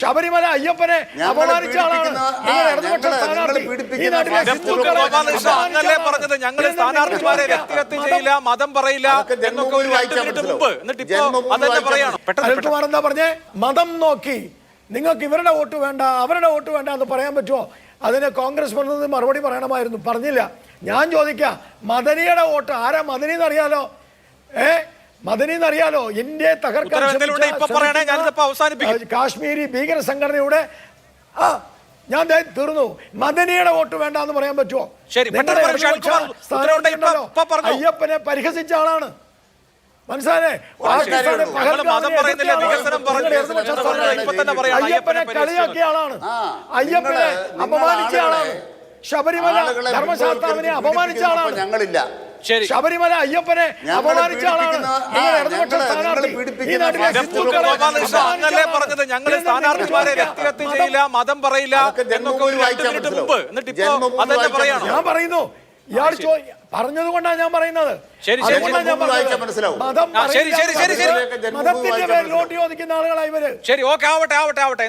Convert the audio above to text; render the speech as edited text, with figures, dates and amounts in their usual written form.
ശബരിമല അയ്യപ്പനെ അപമാനിച്ച ആളാണ് പറഞ്ഞത്. ഞങ്ങൾ സ്ഥാനാർത്ഥിമാരെ വ്യക്തിഹത്യ ചെയ്യില്ല, മതം പറയില്ല എന്നൊക്കെ ഒരു 2 മിനിറ്റ് മുമ്പ്. എന്നിട്ട് ഇപ്പോ അതന്നെ പറയാണ്. അനിൽകുമാർ എന്താ പറഞ്ഞേ? മതം നോക്കി നിങ്ങൾക്ക് ഇവരുടെ വോട്ട് വേണ്ട, അവരുടെ വോട്ട് വേണ്ട എന്ന് പറയാൻ പറ്റുമോ? അതിന് കോൺഗ്രസ് പറഞ്ഞത് മറുപടി പറയണമായിരുന്നു, പറഞ്ഞില്ല. ഞാൻ ചോദിക്കാം, മദനിയുടെ വോട്ട് ആരാ? മദനി എന്നറിയാലോ, മദനി എന്നറിയാലോ, ഇന്ത്യയെ തകർക്കാൻ കാശ്മീരി ഭീകര സംഘടനയുടെ ഞാൻ തീർന്നു. മദനിയുടെ വോട്ട് വേണ്ട എന്ന് പറയാൻ പറ്റുമോ? അയ്യപ്പനെ പരിഹസിച്ച ആളാണ്, മനസ്സിലായേ? അയ്യപ്പനെ കളിയാക്കിയ ആളാണ്, അയ്യപ്പനെ അപമാനിച്ച ആളാണ്, ശബരിമല ധർമ്മശാസ്താവിനെ അപമാനിച്ച ആളാണ്. ഞങ്ങളില്ല. ശബരിമല അയ്യപ്പനെ അപമാനിച്ച ആളാണ്. പറഞ്ഞത് ഞങ്ങൾ സ്ഥാനാർത്ഥിമാരെ വ്യക്തിഹത്യ ചെയ്യില്ല, മതം പറയില്ല എന്നൊക്കെ ഒരു 2 മിനിറ്റ് മുമ്പ്. എന്നിട്ട് ഇപ്പോ അതന്നെ പറയാണ്. ഞാൻ പറയുന്നു, ഇയാൾ പറഞ്ഞത് കൊണ്ടാണ് ഞാൻ പറയുന്നത്. മതത്തിന്റെ പേരിൽ വോട്ട് ചോദിക്കുന്ന ആളുകളാണ് ഇവര്. ശരി, ഓക്കെ, ആവട്ടെ.